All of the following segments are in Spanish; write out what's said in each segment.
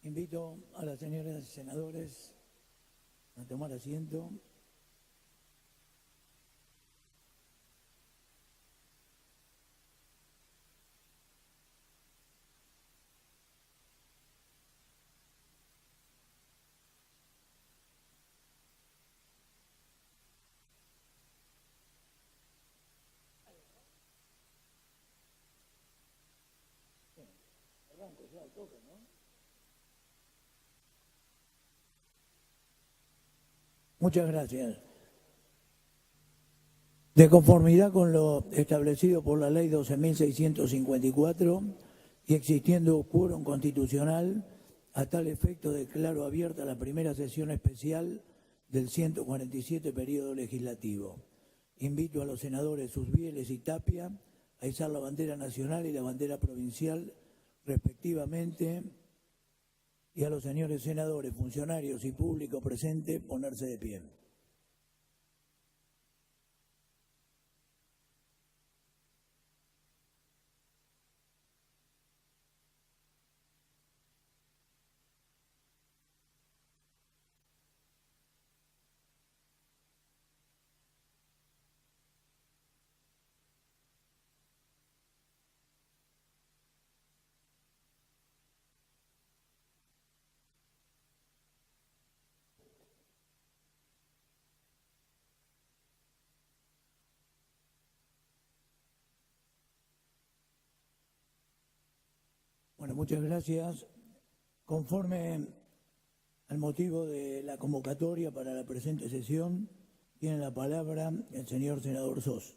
Invito a las señoras senadores a tomar asiento. Muchas gracias. De conformidad con lo establecido por la Ley 12.654 y existiendo quórum constitucional, a tal efecto declaro abierta la primera sesión especial del 147 periodo legislativo. Invito a los senadores Susbieles y Tapia a izar la bandera nacional y la bandera provincial respectivamente, y a los señores senadores, funcionarios y público presente ponerse de pie. Bueno, muchas gracias. Conforme al motivo de la convocatoria para la presente sesión, tiene la palabra el señor senador Sos.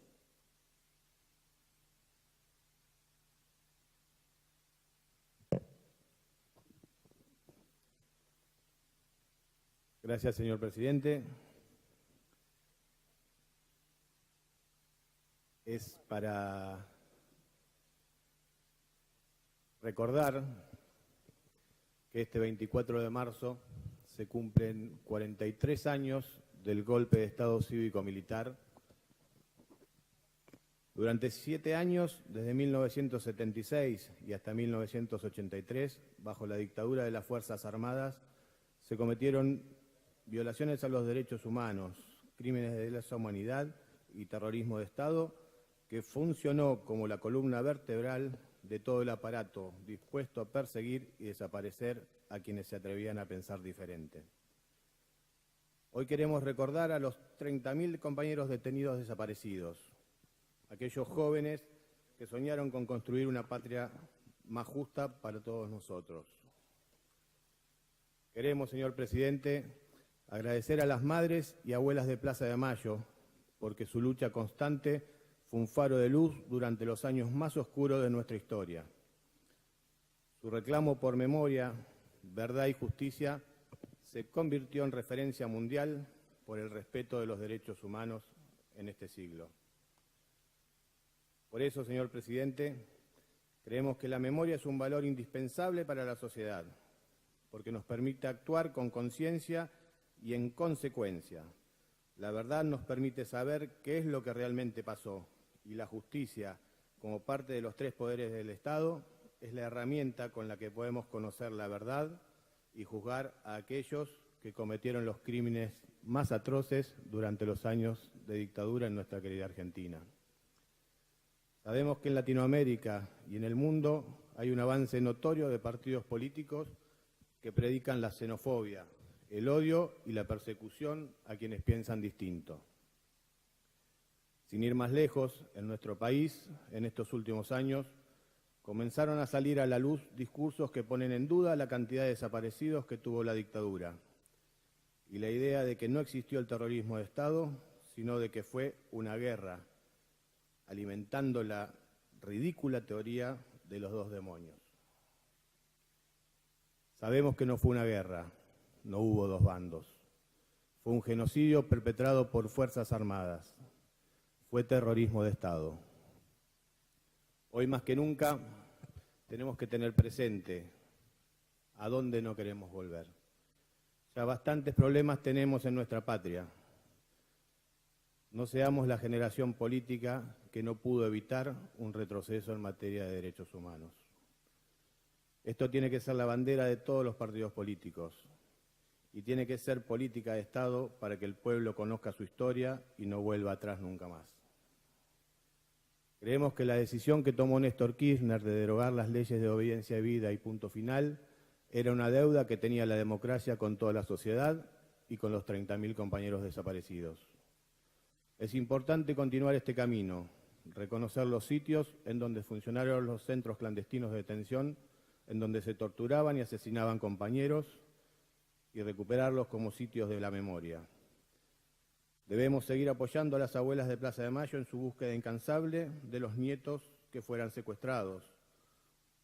Gracias, señor presidente. Es para recordar que este 24 de marzo se cumplen 43 años del golpe de Estado cívico-militar. Durante 7 años, desde 1976 y hasta 1983, bajo la dictadura de las Fuerzas Armadas, se cometieron violaciones a los derechos humanos, crímenes de lesa humanidad y terrorismo de Estado, que funcionó como la columna vertebral de todo el aparato dispuesto a perseguir y desaparecer a quienes se atrevían a pensar diferente. Hoy queremos recordar a los 30.000 compañeros detenidos desaparecidos, aquellos jóvenes que soñaron con construir una patria más justa para todos nosotros. Queremos, señor presidente, agradecer a las madres y abuelas de Plaza de Mayo, porque su lucha constante fue un faro de luz durante los años más oscuros de nuestra historia. Su reclamo por memoria, verdad y justicia se convirtió en referencia mundial por el respeto de los derechos humanos en este siglo. Por eso, señor presidente, creemos que la memoria es un valor indispensable para la sociedad, porque nos permite actuar con conciencia y en consecuencia. La verdad nos permite saber qué es lo que realmente pasó, y la justicia, como parte de los 3 poderes del Estado, es la herramienta con la que podemos conocer la verdad y juzgar a aquellos que cometieron los crímenes más atroces durante los años de dictadura en nuestra querida Argentina. Sabemos que en Latinoamérica y en el mundo hay un avance notorio de partidos políticos que predican la xenofobia, el odio y la persecución a quienes piensan distinto. Sin ir más lejos, en nuestro país, en estos últimos años, comenzaron a salir a la luz discursos que ponen en duda la cantidad de desaparecidos que tuvo la dictadura y la idea de que no existió el terrorismo de Estado, sino de que fue una guerra, alimentando la ridícula teoría de los 2 demonios. Sabemos que no fue una guerra, no hubo 2 bandos. Fue un genocidio perpetrado por Fuerzas Armadas. Fue terrorismo de Estado. Hoy más que nunca tenemos que tener presente a dónde no queremos volver. Ya bastantes problemas tenemos en nuestra patria. No seamos la generación política que no pudo evitar un retroceso en materia de derechos humanos. Esto tiene que ser la bandera de todos los partidos políticos y tiene que ser política de Estado para que el pueblo conozca su historia y no vuelva atrás nunca más. Creemos que la decisión que tomó Néstor Kirchner de derogar las leyes de obediencia de vida y punto final era una deuda que tenía la democracia con toda la sociedad y con los 30.000 compañeros desaparecidos. Es importante continuar este camino, reconocer los sitios en donde funcionaron los centros clandestinos de detención, en donde se torturaban y asesinaban compañeros, y recuperarlos como sitios de la memoria. Debemos seguir apoyando a las abuelas de Plaza de Mayo en su búsqueda incansable de los nietos que fueran secuestrados.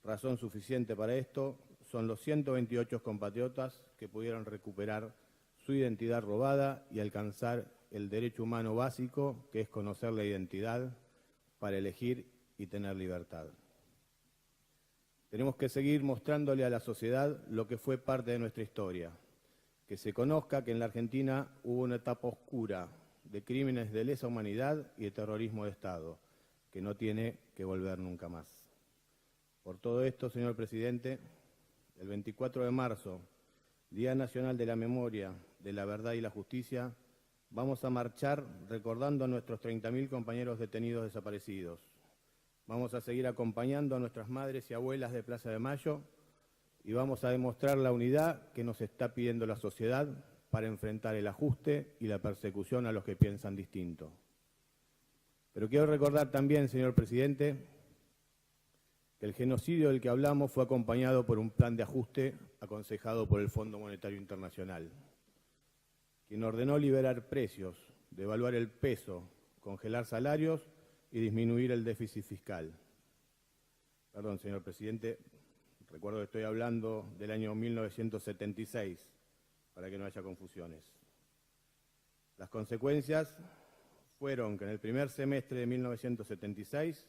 Razón suficiente para esto son los 128 compatriotas que pudieron recuperar su identidad robada y alcanzar el derecho humano básico, que es conocer la identidad para elegir y tener libertad. Tenemos que seguir mostrándole a la sociedad lo que fue parte de nuestra historia, que se conozca que en la Argentina hubo una etapa oscura de crímenes de lesa humanidad y de terrorismo de Estado, que no tiene que volver nunca más. Por todo esto, señor presidente, el 24 de marzo, Día Nacional de la Memoria, de la Verdad y la Justicia, vamos a marchar recordando a nuestros 30.000 compañeros detenidos desaparecidos. Vamos a seguir acompañando a nuestras madres y abuelas de Plaza de Mayo y vamos a demostrar la unidad que nos está pidiendo la sociedad para enfrentar el ajuste y la persecución a los que piensan distinto. Pero quiero recordar también, señor presidente, que el genocidio del que hablamos fue acompañado por un plan de ajuste aconsejado por el Fondo Monetario Internacional, quien ordenó liberar precios, devaluar el peso, congelar salarios y disminuir el déficit fiscal. Perdón, señor presidente, recuerdo que estoy hablando del año 1976, para que no haya confusiones. Las consecuencias fueron que en el primer semestre de 1976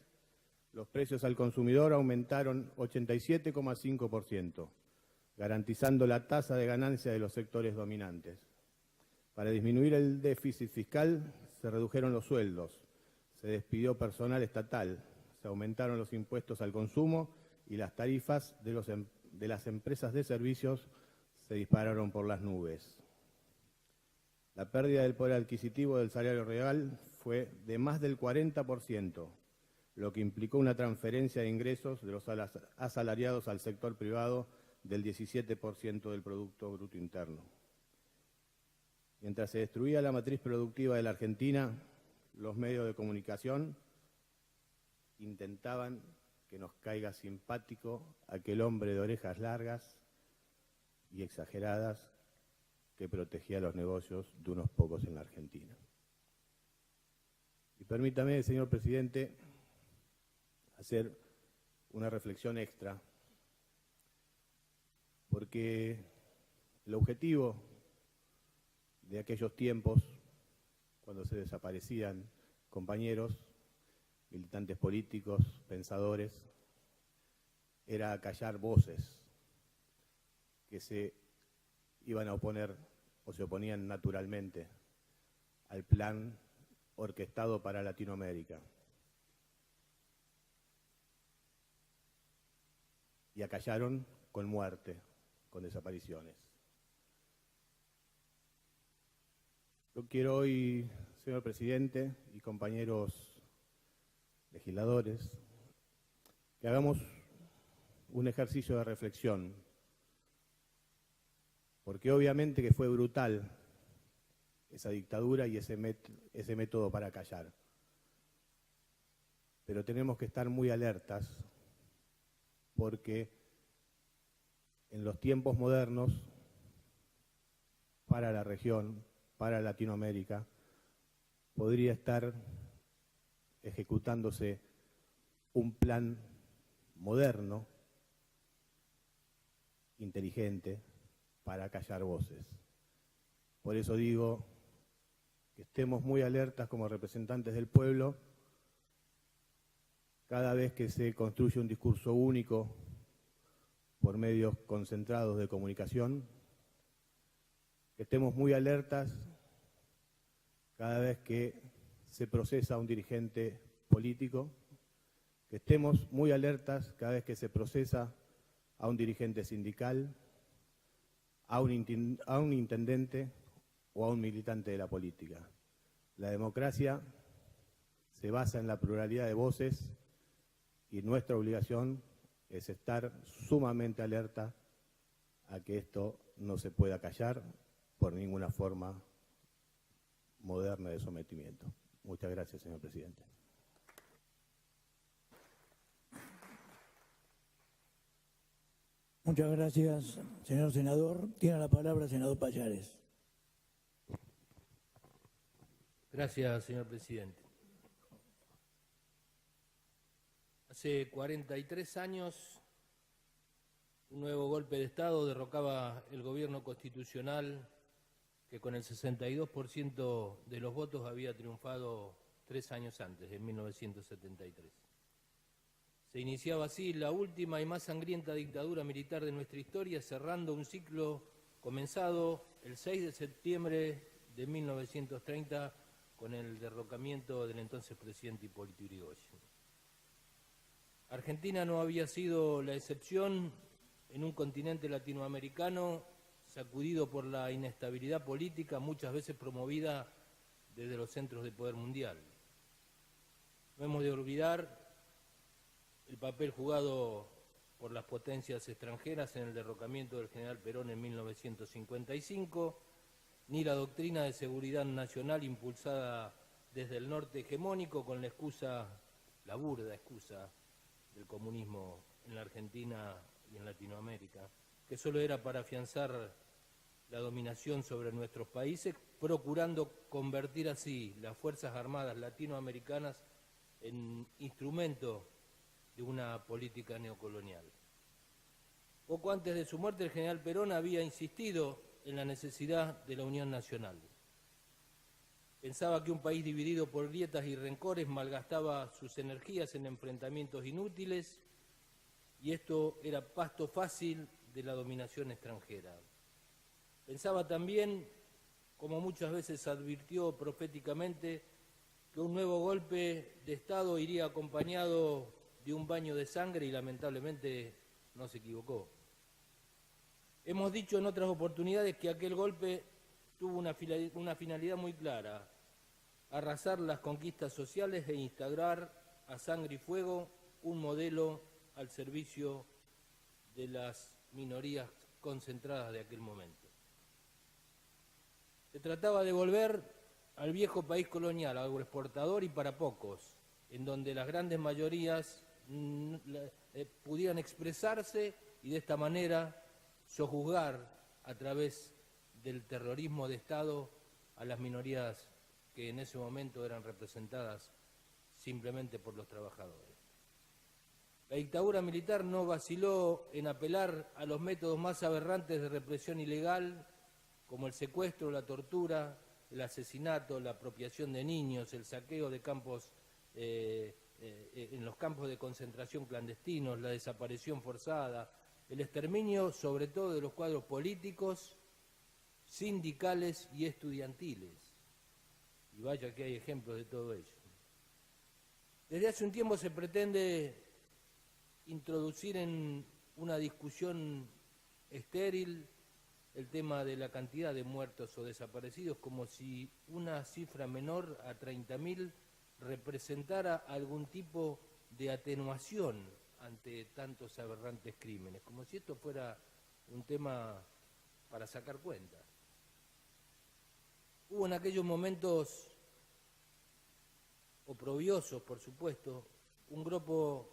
los precios al consumidor aumentaron 87,5%, garantizando la tasa de ganancia de los sectores dominantes. Para disminuir el déficit fiscal se redujeron los sueldos, se despidió personal estatal, se aumentaron los impuestos al consumo y las tarifas de las empresas de servicios se dispararon por las nubes. La pérdida del poder adquisitivo del salario real fue de más del 40%, lo que implicó una transferencia de ingresos de los asalariados al sector privado del 17% del Producto Bruto Interno. Mientras se destruía la matriz productiva de la Argentina, los medios de comunicación intentaban que nos caiga simpático aquel hombre de orejas largas y exageradas que protegía los negocios de unos pocos en la Argentina. Y permítame, señor presidente, hacer una reflexión extra, porque el objetivo de aquellos tiempos, cuando se desaparecían compañeros, militantes políticos, pensadores, era acallar voces que se iban a oponer o se oponían naturalmente al plan orquestado para Latinoamérica. Y acallaron con muerte, con desapariciones. Yo quiero hoy, señor presidente y compañeros legisladores, que hagamos un ejercicio de reflexión, porque obviamente que fue brutal esa dictadura y ese método para callar. Pero tenemos que estar muy alertas, porque en los tiempos modernos, para la región, para Latinoamérica, podría estar ejecutándose un plan moderno, inteligente, para callar voces. Por eso digo que estemos muy alertas como representantes del pueblo cada vez que se construye un discurso único por medios concentrados de comunicación, que estemos muy alertas cada vez que se procesa a un dirigente político, que estemos muy alertas cada vez que se procesa a un dirigente sindical, a un intendente o a un militante de la política. La democracia se basa en la pluralidad de voces y nuestra obligación es estar sumamente alerta a que esto no se pueda callar por ninguna forma moderna de sometimiento. Muchas gracias, señor presidente. Muchas gracias, señor senador. Tiene la palabra el senador Pallares. Gracias, señor presidente. Hace 43 años, un nuevo golpe de Estado derrocaba el gobierno constitucional que con el 62% de los votos había triunfado 3 años antes, en 1973. Se iniciaba así la última y más sangrienta dictadura militar de nuestra historia, cerrando un ciclo comenzado el 6 de septiembre de 1930 con el derrocamiento del entonces presidente Hipólito Yrigoyen. Argentina no había sido la excepción en un continente latinoamericano sacudido por la inestabilidad política, muchas veces promovida desde los centros de poder mundial. No hemos de olvidar el papel jugado por las potencias extranjeras en el derrocamiento del general Perón en 1955, ni la doctrina de seguridad nacional impulsada desde el norte hegemónico con la excusa, la burda excusa del comunismo en la Argentina y en Latinoamérica, que solo era para afianzar la dominación sobre nuestros países, procurando convertir así las Fuerzas Armadas latinoamericanas en instrumento de una política neocolonial. Poco antes de su muerte, el general Perón había insistido en la necesidad de la unión nacional. Pensaba que un país dividido por grietas y rencores malgastaba sus energías en enfrentamientos inútiles y esto era pasto fácil de la dominación extranjera. Pensaba también, como muchas veces advirtió proféticamente, que un nuevo golpe de Estado iría acompañado de un baño de sangre y lamentablemente no se equivocó. Hemos dicho en otras oportunidades que aquel golpe tuvo una finalidad muy clara: arrasar las conquistas sociales e instaurar a sangre y fuego un modelo al servicio de las minorías concentradas de aquel momento. Se trataba de volver al viejo país colonial, agroexportador y para pocos, en donde las grandes mayorías pudieran expresarse y de esta manera sojuzgar a través del terrorismo de Estado a las minorías que en ese momento eran representadas simplemente por los trabajadores. La dictadura militar no vaciló en apelar a los métodos más aberrantes de represión ilegal, como el secuestro, la tortura, el asesinato, la apropiación de niños, el saqueo de campos en los campos de concentración clandestinos, la desaparición forzada, el exterminio sobre todo de los cuadros políticos, sindicales y estudiantiles. Y vaya que hay ejemplos de todo ello. Desde hace un tiempo se pretende introducir en una discusión estéril el tema de la cantidad de muertos o desaparecidos, como si una cifra menor a 30.000 representara algún tipo de atenuación ante tantos aberrantes crímenes, como si esto fuera un tema para sacar cuentas. Hubo en aquellos momentos oprobiosos, por supuesto, un grupo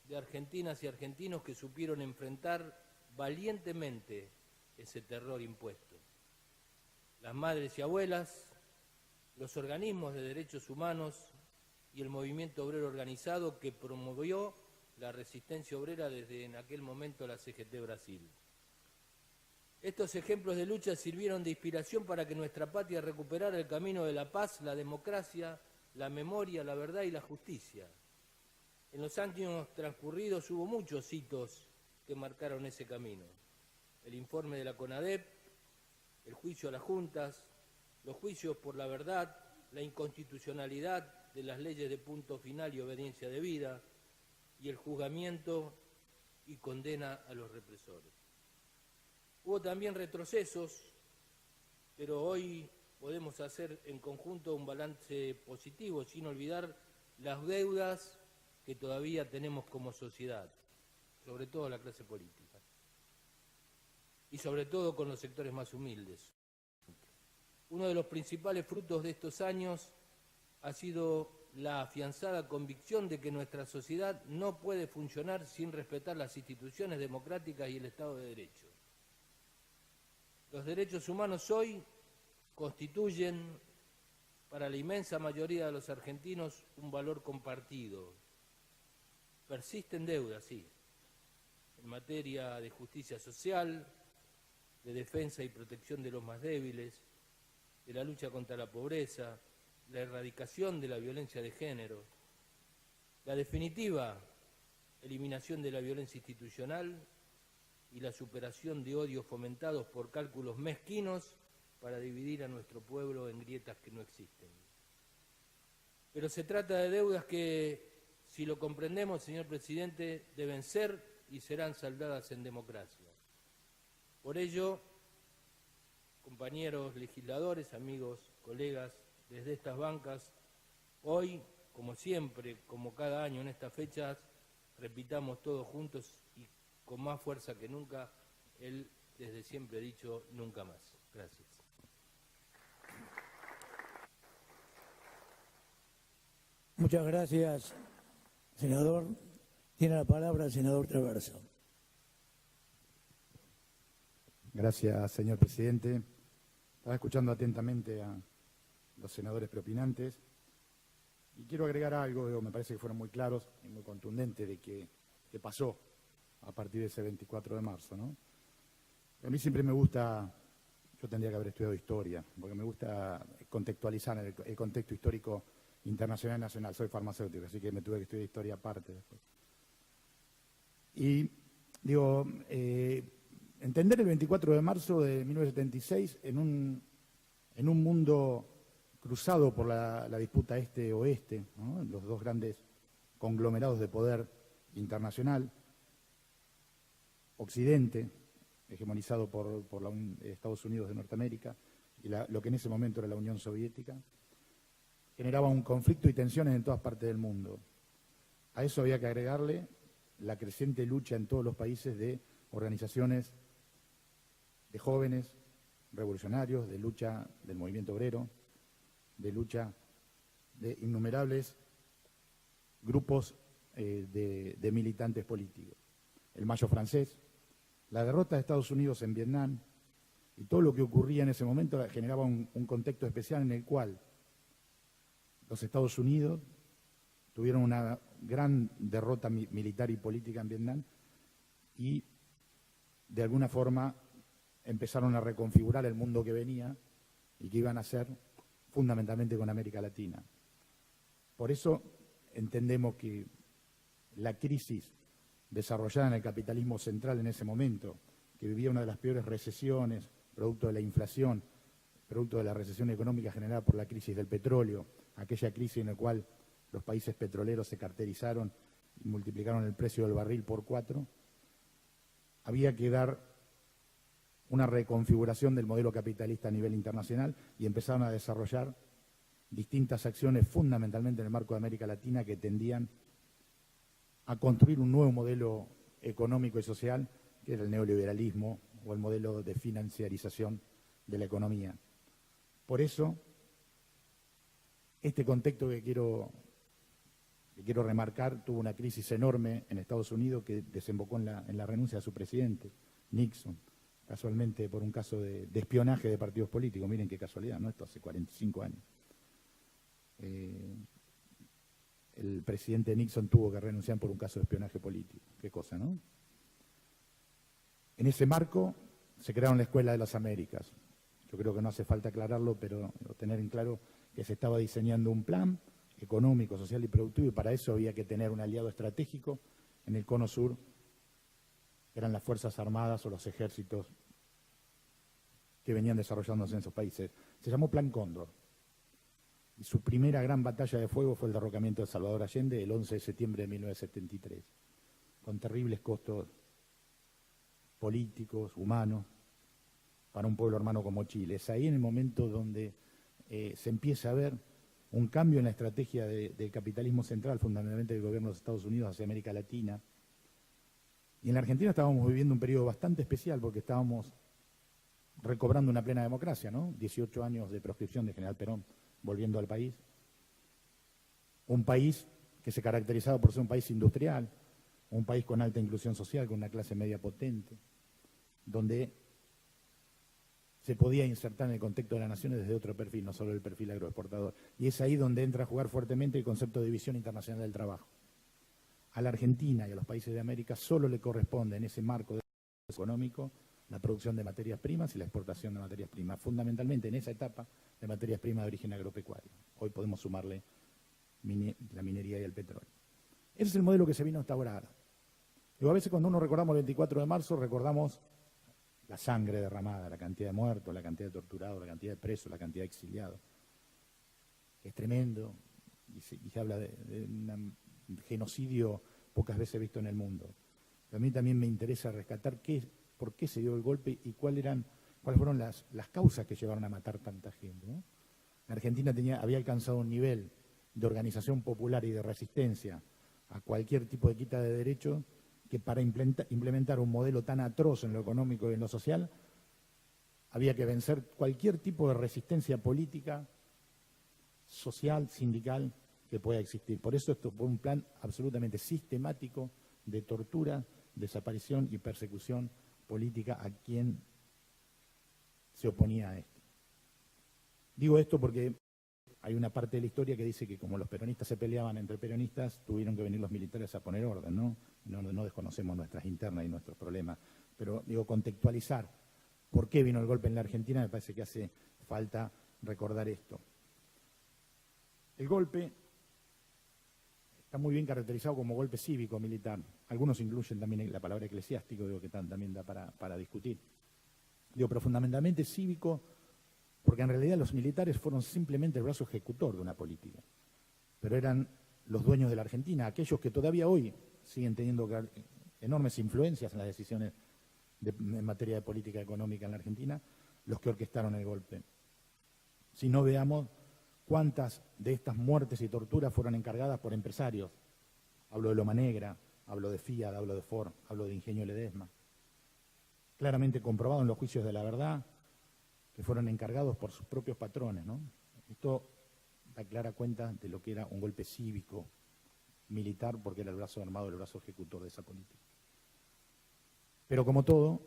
de argentinas y argentinos que supieron enfrentar valientemente ese terror impuesto. Las madres y abuelas, los organismos de derechos humanos y el movimiento obrero organizado que promovió la resistencia obrera desde en aquel momento la CGT Brasil. Estos ejemplos de lucha sirvieron de inspiración para que nuestra patria recuperara el camino de la paz, la democracia, la memoria, la verdad y la justicia. En los años transcurridos hubo muchos hitos que marcaron ese camino. El informe de la CONADEP, el juicio a las juntas, los juicios por la verdad, la inconstitucionalidad de las leyes de punto final y obediencia debida, y el juzgamiento y condena a los represores. Hubo también retrocesos, pero hoy podemos hacer en conjunto un balance positivo, sin olvidar las deudas que todavía tenemos como sociedad, sobre todo la clase política, y sobre todo con los sectores más humildes. Uno de los principales frutos de estos años ha sido la afianzada convicción de que nuestra sociedad no puede funcionar sin respetar las instituciones democráticas y el Estado de Derecho. Los derechos humanos hoy constituyen para la inmensa mayoría de los argentinos un valor compartido. Persisten deudas, sí, en materia de justicia social, de defensa y protección de los más débiles, de la lucha contra la pobreza, la erradicación de la violencia de género, la definitiva eliminación de la violencia institucional y la superación de odios fomentados por cálculos mezquinos para dividir a nuestro pueblo en grietas que no existen. Pero se trata de deudas que, si lo comprendemos, señor presidente, deben ser y serán saldadas en democracia. Por ello, compañeros legisladores, amigos, colegas, desde estas bancas, hoy, como siempre, como cada año en estas fechas, repitamos todos juntos y con más fuerza que nunca, el desde siempre dicho nunca más. Gracias. Muchas gracias, senador. Tiene la palabra el senador Traverso. Gracias, señor presidente. Estaba escuchando atentamente a los senadores preopinantes y quiero agregar algo, me parece que fueron muy claros y muy contundentes de qué pasó a partir de ese 24 de marzo, ¿no? A mí siempre me gusta, yo tendría que haber estudiado historia, porque me gusta contextualizar el contexto histórico internacional y nacional. Soy farmacéutico, así que me tuve que estudiar historia aparte después. Y digo, entender el 24 de marzo de 1976 en un mundo cruzado por la disputa este-oeste, ¿no? Los dos grandes conglomerados de poder internacional, Occidente, hegemonizado por Estados Unidos de Norteamérica, y lo que en ese momento era la Unión Soviética, generaba un conflicto y tensiones en todas partes del mundo. A eso había que agregarle la creciente lucha en todos los países de organizaciones de jóvenes revolucionarios, de lucha del movimiento obrero, de lucha de innumerables grupos de militantes políticos. El Mayo francés, la derrota de Estados Unidos en Vietnam y todo lo que ocurría en ese momento generaba un contexto especial en el cual los Estados Unidos tuvieron una gran derrota militar y política en Vietnam y de alguna forma empezaron a reconfigurar el mundo que venía y que iban a hacer fundamentalmente con América Latina. Por eso entendemos que la crisis desarrollada en el capitalismo central en ese momento, que vivía una de las peores recesiones, producto de la inflación, producto de la recesión económica generada por la crisis del petróleo, aquella crisis en la cual los países petroleros se carterizaron y multiplicaron el precio del barril por 4, había que dar una reconfiguración del modelo capitalista a nivel internacional y empezaron a desarrollar distintas acciones fundamentalmente en el marco de América Latina que tendían a construir un nuevo modelo económico y social que era el neoliberalismo o el modelo de financiarización de la economía. Por eso, este contexto que quiero remarcar tuvo una crisis enorme en Estados Unidos que desembocó en la renuncia de su presidente, Nixon, casualmente por un caso de espionaje de partidos políticos. Miren qué casualidad, ¿no? Esto hace 45 años. El presidente Nixon tuvo que renunciar por un caso de espionaje político. Qué cosa, ¿no? En ese marco se crearon la Escuela de las Américas. Yo creo que no hace falta aclararlo, pero tener en claro que se estaba diseñando un plan económico, social y productivo, y para eso había que tener un aliado estratégico en el cono sur, que eran las Fuerzas Armadas o los ejércitos que venían desarrollándose en esos países. Se llamó Plan Cóndor. Y su primera gran batalla de fuego fue el derrocamiento de Salvador Allende el 11 de septiembre de 1973, con terribles costos políticos, humanos, para un pueblo hermano como Chile. Es ahí en el momento donde se empieza a ver un cambio en la estrategia del capitalismo central, fundamentalmente del gobierno de los Estados Unidos hacia América Latina. Y en la Argentina estábamos viviendo un periodo bastante especial porque estábamos recobrando una plena democracia, ¿no? 18 años de proscripción de General Perón, volviendo al país. Un país que se caracterizaba por ser un país industrial, un país con alta inclusión social, con una clase media potente, donde se podía insertar en el contexto de las naciones desde otro perfil, no solo el perfil agroexportador. Y es ahí donde entra a jugar fuertemente el concepto de división internacional del trabajo. A la Argentina y a los países de América solo le corresponde en ese marco económico la producción de materias primas y la exportación de materias primas, fundamentalmente en esa etapa de materias primas de origen agropecuario. Hoy podemos sumarle la minería y el petróleo. Ese es el modelo que se vino a instaurar. Y a veces cuando uno recordamos el 24 de marzo, recordamos la sangre derramada, la cantidad de muertos, la cantidad de torturados, la cantidad de presos, la cantidad de exiliados. Es tremendo y se habla de un genocidio pocas veces visto en el mundo. Pero a mí también me interesa rescatar por qué se dio el golpe y cuáles fueron las causas que llevaron a matar tanta gente, ¿no? La Argentina había alcanzado un nivel de organización popular y de resistencia a cualquier tipo de quita de derechos que para implementar un modelo tan atroz en lo económico y en lo social, había que vencer cualquier tipo de resistencia política, social, sindical que pueda existir. Por eso esto fue un plan absolutamente sistemático de tortura, desaparición y persecución política a quien se oponía a esto. Digo esto porque hay una parte de la historia que dice que como los peronistas se peleaban entre peronistas, tuvieron que venir los militares a poner orden, ¿no? No desconocemos nuestras internas y nuestros problemas, pero digo, contextualizar por qué vino el golpe en la Argentina, me parece que hace falta recordar esto. El golpe está muy bien caracterizado como golpe cívico-militar. Algunos incluyen también la palabra eclesiástico, digo que también da para discutir. Digo, pero fundamentalmente cívico, porque en realidad los militares fueron simplemente el brazo ejecutor de una política, pero eran los dueños de la Argentina, aquellos que todavía hoy siguen teniendo enormes influencias en las decisiones en materia de política económica en la Argentina, los que orquestaron el golpe. Si no, veamos cuántas de estas muertes y torturas fueron encargadas por empresarios. Hablo de Loma Negra, hablo de Fiat, hablo de Ford, hablo de Ingenio Ledesma. Claramente comprobado en los juicios de la verdad, que fueron encargados por sus propios patrones, ¿no? Esto da clara cuenta de lo que era un golpe cívico, militar, porque era el brazo armado, el brazo ejecutor de esa política. Pero como todo,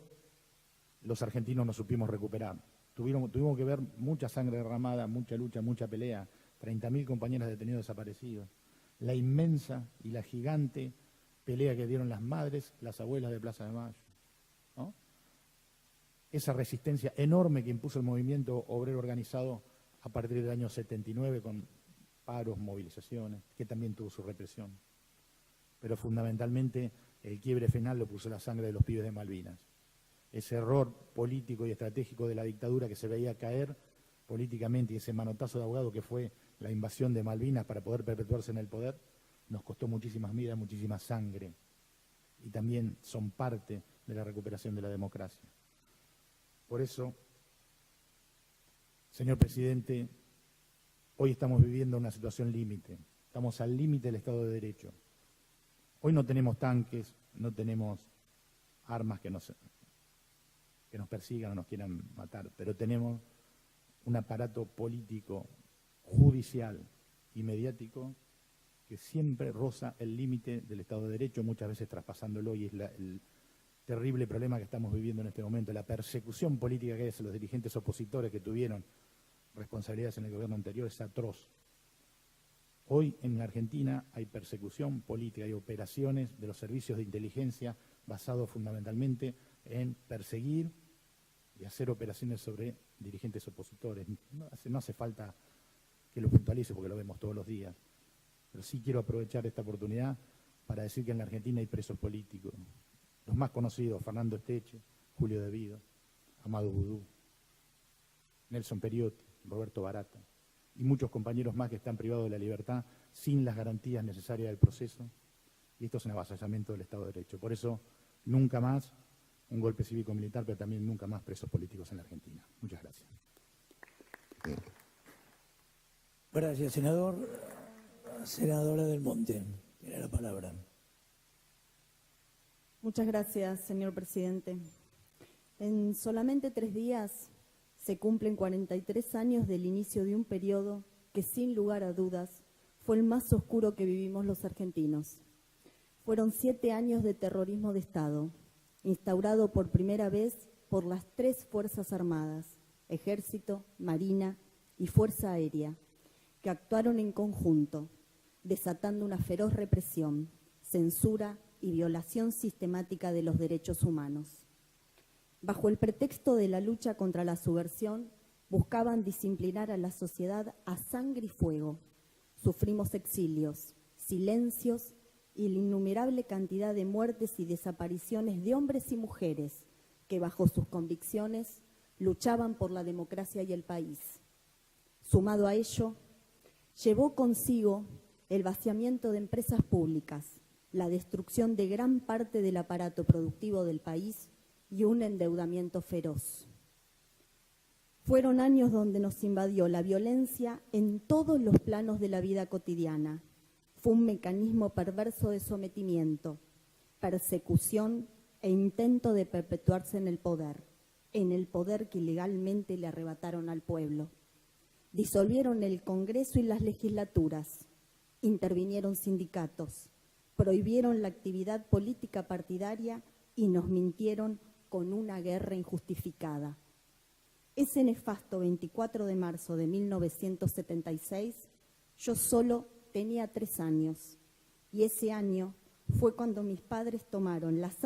los argentinos nos supimos recuperar. Tuvimos que ver mucha sangre derramada, mucha lucha, mucha pelea, 30.000 compañeras detenidos desaparecidos, la inmensa y la gigante pelea que dieron las madres, las abuelas de Plaza de Mayo, ¿no? Esa resistencia enorme que impuso el movimiento obrero organizado a partir del año 79 con paros, movilizaciones, que también tuvo su represión. Pero fundamentalmente el quiebre final lo puso la sangre de los pibes de Malvinas. Ese error político y estratégico de la dictadura que se veía caer políticamente y ese manotazo de ahogado que fue la invasión de Malvinas para poder perpetuarse en el poder, nos costó muchísimas vidas, muchísima sangre. Y también son parte de la recuperación de la democracia. Por eso, señor presidente, hoy estamos viviendo una situación límite. Estamos al límite del Estado de Derecho. Hoy no tenemos tanques, no tenemos armas que nos persigan o nos quieran matar, pero tenemos un aparato político, judicial y mediático que siempre roza el límite del Estado de Derecho, muchas veces traspasándolo, y es el terrible problema que estamos viviendo en este momento, la persecución política que hay hacia los dirigentes opositores que tuvieron responsabilidades en el gobierno anterior es atroz. Hoy en la Argentina hay persecución política, hay operaciones de los servicios de inteligencia basados fundamentalmente en perseguir y hacer operaciones sobre dirigentes opositores. No hace falta que lo puntualice porque lo vemos todos los días, pero sí quiero aprovechar esta oportunidad para decir que en la Argentina hay presos políticos. Los más conocidos, Fernando Esteche, Julio De Vido, Amado Vudú, Nelson Periotti, Roberto Barata, y muchos compañeros más que están privados de la libertad sin las garantías necesarias del proceso, y esto es un avasallamiento del Estado de Derecho. Por eso, nunca más un golpe cívico-militar, pero también nunca más presos políticos en la Argentina. Muchas gracias. Gracias, senador. Senadora del Monte, tiene la palabra. Muchas gracias, señor presidente. En solamente 3 días se cumplen 43 años del inicio de un periodo que, sin lugar a dudas, fue el más oscuro que vivimos los argentinos. Fueron 7 años de terrorismo de Estado, instaurado por primera vez por las 3 Fuerzas Armadas, Ejército, Marina y Fuerza Aérea, que actuaron en conjunto, desatando una feroz represión, censura y violación sistemática de los derechos humanos. Bajo el pretexto de la lucha contra la subversión, buscaban disciplinar a la sociedad a sangre y fuego. Sufrimos exilios, silencios y la innumerable cantidad de muertes y desapariciones de hombres y mujeres que, bajo sus convicciones, luchaban por la democracia y el país. Sumado a ello, llevó consigo el vaciamiento de empresas públicas, la destrucción de gran parte del aparato productivo del país y un endeudamiento feroz. Fueron años donde nos invadió la violencia en todos los planos de la vida cotidiana. Fue un mecanismo perverso de sometimiento, persecución e intento de perpetuarse en el poder que ilegalmente le arrebataron al pueblo. Disolvieron el Congreso y las legislaturas, intervinieron sindicatos, prohibieron la actividad política partidaria y nos mintieron con una guerra injustificada. Ese nefasto 24 de marzo de 1976, yo solo tenía 3 años, y ese año fue cuando mis padres tomaron las